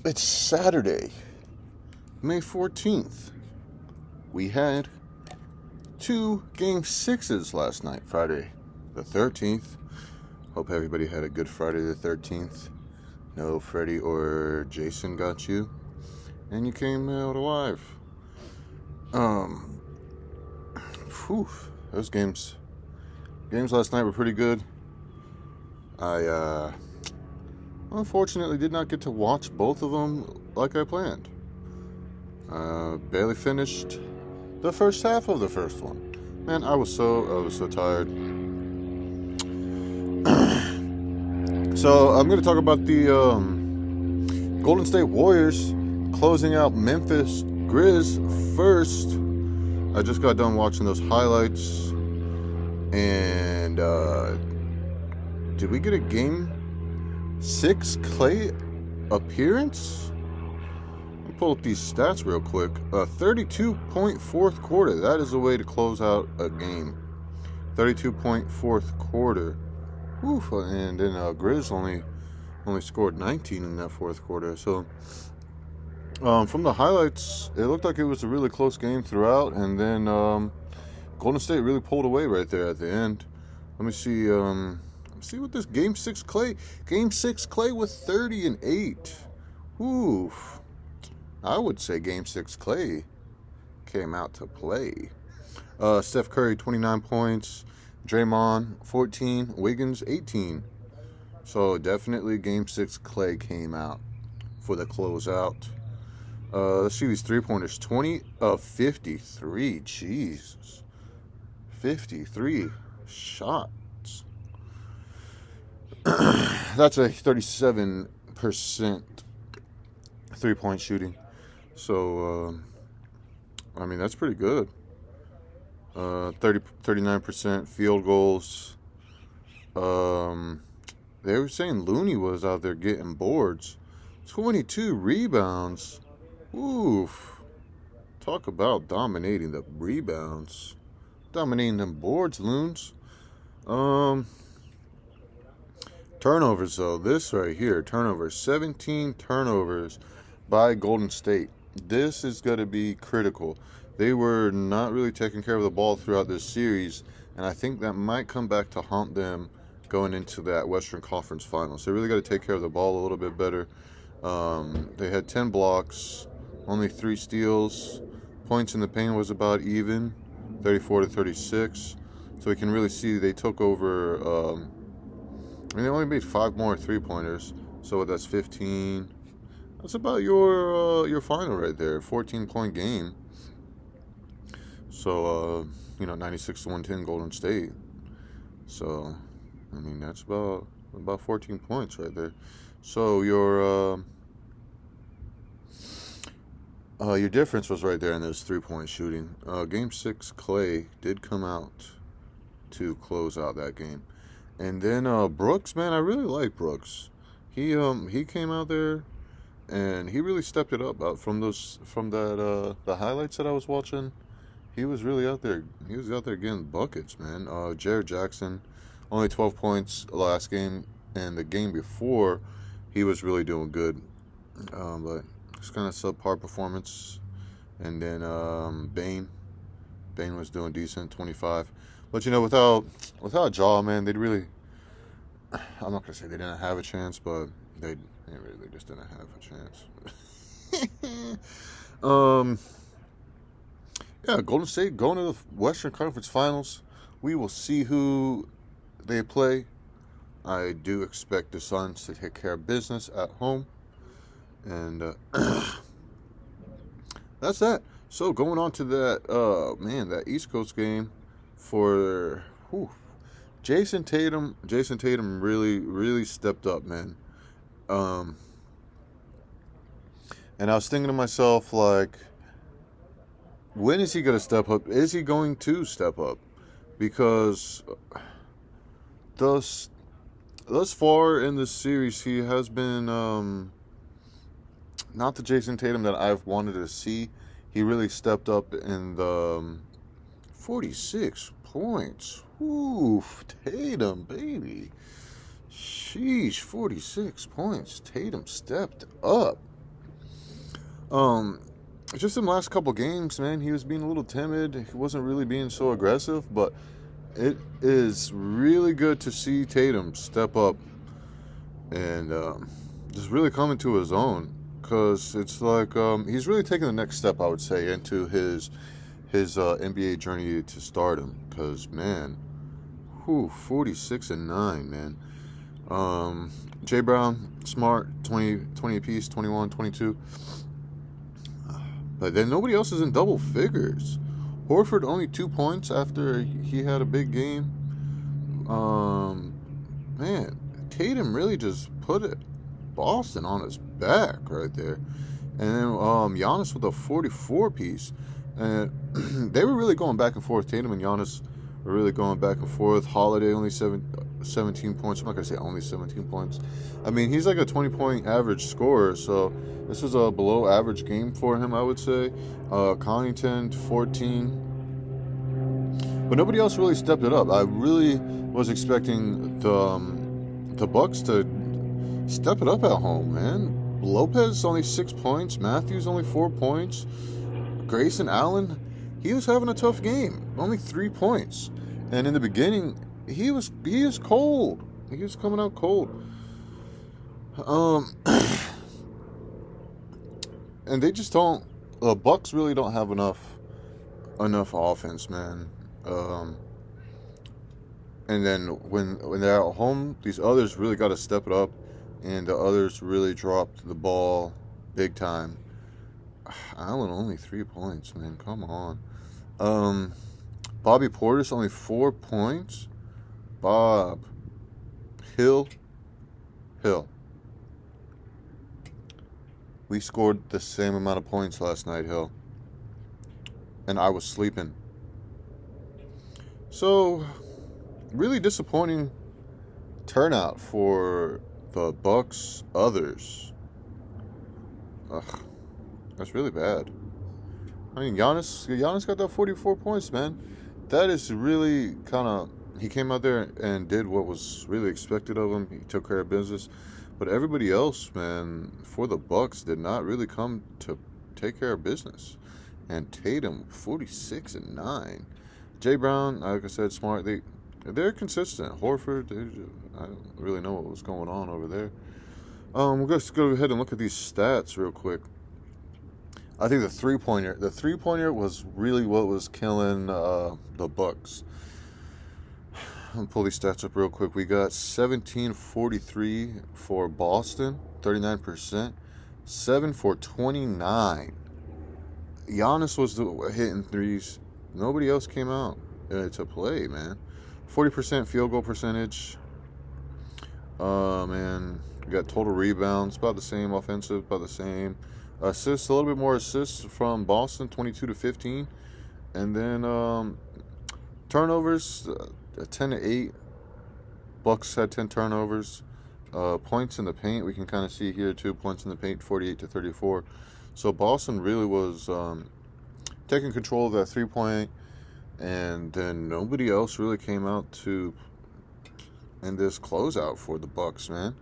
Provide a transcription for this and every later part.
It's Saturday, May 14th. We had 2 Game 6s last night, Friday the 13th. Hope everybody had a good Friday the 13th. No Freddie or Jason got you, and you came out alive. Those games last night were pretty good. I unfortunately did not get to watch both of them like I planned. Barely finished the first half of the first one. Man, I was so tired. So I'm going to talk about the Golden State Warriors closing out Memphis Grizz first. I just got done watching those highlights, and did we get a Game 6 Klay appearance? Let me pull up these stats real quick. 32-point fourth quarter. That is a way to close out a game. 32-point fourth quarter. Oof, and then Grizz only scored 19 in that fourth quarter. So from the highlights, it looked like it was a really close game throughout, and then Golden State really pulled away right there at the end. Let me see. See what this Game 6 Klay with 30 and 8. Oof. I would say Game 6 Klay came out to play. Steph Curry 29 points. Draymond 14, Wiggins 18. So definitely Game 6 Klay came out for the closeout. Let's see these 3-pointers. 20 of 53. Jesus. 53 shots. That's a 37% 3-point shooting. So, I mean, that's pretty good. 39% field goals. They were saying Looney was out there getting boards. 22 rebounds. Oof. Talk about dominating the rebounds. Dominating them boards, Loons. Turnovers, though. This right here, turnovers. 17 turnovers by Golden State. This is going to be critical. They were not really taking care of the ball throughout this series, and I think that might come back to haunt them going into that Western Conference Finals. They really got to take care of the ball a little bit better. They had 10 blocks, only 3 steals. Points in the paint was about even, 34 to 36. So we can really see they took over. They only made 5 more 3-pointers, so that's 15. That's about your final right there, 14-point game. So, 96 to 110 Golden State. So, I mean, that's about 14 points right there. So your difference was right there in this 3-point shooting. Game 6 Klay did come out to close out that game. And then Brooks, man, I really like Brooks. He came out there and he really stepped it up from the highlights that I was watching. He was really out there. He was out there getting buckets, man. Jared Jackson, only 12 points last game, and the game before, he was really doing good. But it's kind of subpar performance. And then Bane was doing decent, 25. But without Jaw, man, they'd really. I'm not gonna say they didn't have a chance, but they really just didn't have a chance. Yeah, Golden State going to the Western Conference Finals. We will see who they play. I do expect the Suns to take care of business at home. And that's that. So going on to that, that East Coast game for Jason Tatum. Jason Tatum really stepped up, man. And I was thinking to myself, like, when is he going to step up? Is he going to step up? Because thus far in this series, he has been not the Jason Tatum that I've wanted to see. He really stepped up in the 46 points. Oof, Tatum, baby. Sheesh, 46 points. Tatum stepped up. Um, just in the last couple games, man, he was being a little timid. He wasn't really being so aggressive, but it is really good to see Tatum step up and just really come into his own. Because it's like he's really taking the next step, I would say, into his NBA journey to stardom. Because, man, 46-9, man. Jay Brown, Smart, 20 apiece, 21, 22. But then nobody else is in double figures. Horford only 2 points after he had a big game. Man, Tatum really just put it Boston on his back right there. And then Giannis with a 44 piece. And they were really going back and forth. Tatum and Giannis were really going back and forth. Holiday only 17 points. I'm not going to say only 17 points. I mean, he's like a 20-point average scorer, so this is a below average game for him, I would say. Connaughton, 14. But nobody else really stepped it up. I really was expecting the Bucks to step it up at home, man. Lopez only 6 points. Matthews only 4 points. Grayson Allen, he was having a tough game. Only 3 points. And in the beginning, he was cold. He was coming out cold. And they just don't. The Bucks really don't have enough offense, man. And then when they're at home, these others really got to step it up, and the others really dropped the ball big time. Allen only 3 points, man. Come on. Bobby Portis only 4 points. Bob Hill. We scored the same amount of points last night, Hill. And I was sleeping. So, really disappointing turnout for the Bucks others. Ugh, that's really bad. I mean, Giannis got that 44 points, man. That is really kind of... He came out there and did what was really expected of him. He took care of business. But everybody else, man, for the Bucks, did not really come to take care of business. And Tatum, 46-9. Jay Brown, like I said, Smart. They're consistent. Horford, I don't really know what was going on over there. We'll just go ahead and look at these stats real quick. I think the three-pointer was really what was killing the Bucks. I'll pull these stats up real quick. We got 1743 for Boston, 39%. 7 for 29. Giannis was hitting threes. Nobody else came out to play, man. 40% field goal percentage. Man, we got total rebounds, about the same. Offensive, about the same. Assists, a little bit more assists from Boston, 22-15. And then turnovers, 10-8. Bucks had 10 turnovers. Points in the paint, we can kind of see here, 2 points in the paint, 48-34. So Boston really was taking control of that 3-point, and then nobody else really came out to in this closeout for the Bucks, man.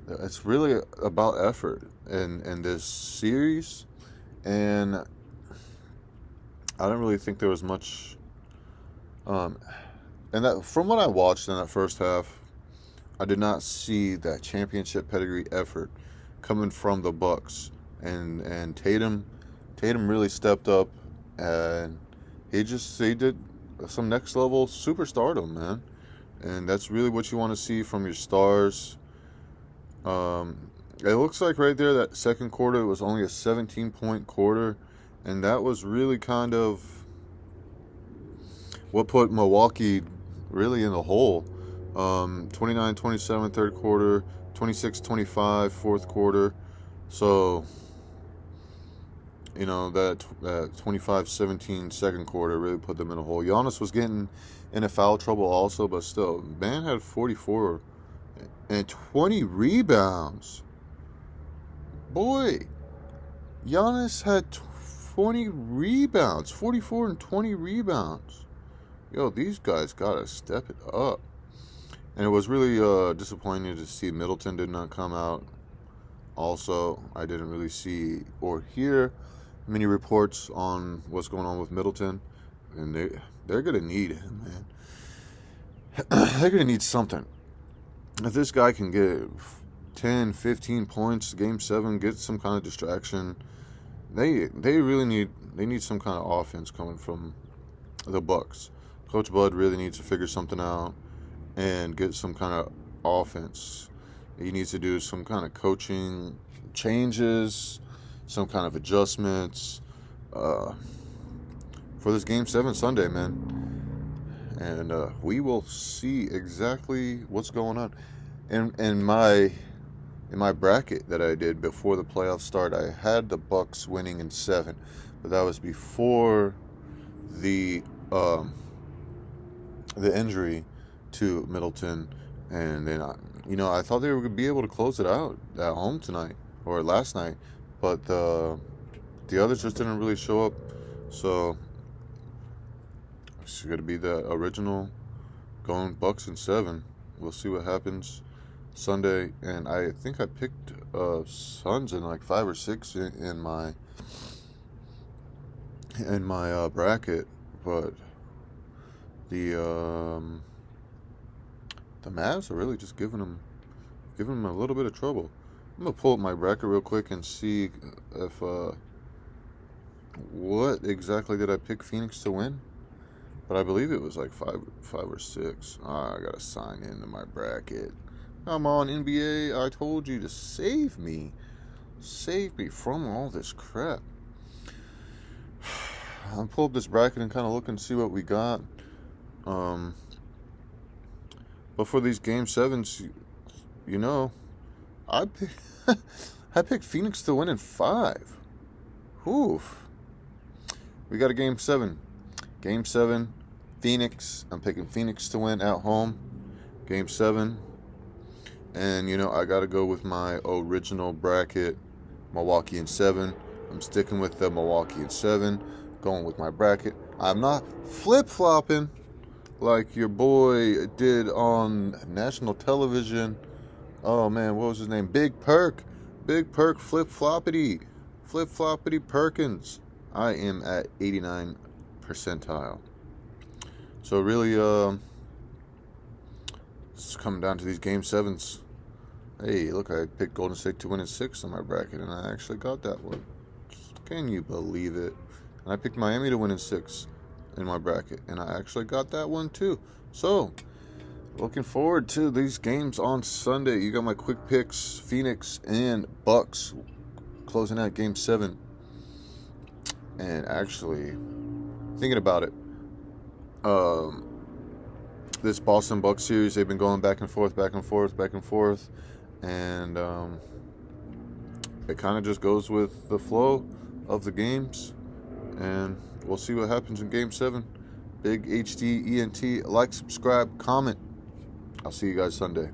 It's really about effort in this series, and I don't really think there was much. And that, from what I watched in that first half, I did not see that championship pedigree effort coming from the Bucks, and Tatum really stepped up, and he did some next level superstardom, man, and that's really what you want to see from your stars. It looks like right there that second quarter was only a 17-point quarter, and that was really kind of what put Milwaukee really in the hole. 29-27 third quarter, 26-25 fourth quarter. So, you know, that 25-17 second quarter really put them in a hole. Giannis was getting into foul trouble also, but still, man had 44 and 20 rebounds. Boy, Giannis had 20 rebounds, 44 and 20 rebounds. Yo, these guys gotta step it up. And it was really disappointing to see Middleton did not come out. Also, I didn't really see or hear many reports on what's going on with Middleton, and they're gonna need him, man. They're gonna need something. If this guy can get 10, 15 points, game 7, get some kind of distraction, they really need some kind of offense coming from the Bucks. Coach Bud really needs to figure something out and get some kind of offense. He needs to do some kind of coaching changes, some kind of adjustments for this game 7 Sunday, man. And we will see exactly what's going on. In my bracket that I did before the playoffs start, I had the Bucks winning in 7, but that was before the injury to Middleton, and then I thought they were going to be able to close it out at home tonight or last night, but the others just didn't really show up. So it's going to be the original going Bucks in 7. We'll see what happens Sunday, and I think I picked Suns in like 5 or 6 in my bracket, but the Mavs are really just giving them a little bit of trouble. I'm gonna pull up my bracket real quick and see if what exactly did I pick Phoenix to win. But I believe it was like 5 or 6. I gotta sign into my bracket. Come on, NBA, I told you to save me from all this crap. I'll pull up this bracket and kind of look and see what we got. But for these game 7s, I picked Phoenix to win in 5. Oof. We got a game 7. Game 7, Phoenix. I'm picking Phoenix to win at home. Game 7. And, I got to go with my original bracket, Milwaukee in 7. I'm sticking with the Milwaukee in 7. Going with my bracket. I'm not flip-flopping like your boy did on national television. Oh, man, what was his name? Big Perk. Flip-floppity Perkins. I am at 89 percentile. So really, it's coming down to these game 7s. Hey, look, I picked Golden State to win in 6 in my bracket, and I actually got that one. Can you believe it? And I picked Miami to win in 6 in my bracket, and I actually got that one too. So, looking forward to these games on Sunday. You got my quick picks, Phoenix and Bucks, closing out game 7. And actually, thinking about it, this Boston Bucks series, they've been going back and forth, and it kind of just goes with the flow of the games, and we'll see what happens in game 7. Big HD ENT, like, subscribe, comment. I'll see you guys Sunday.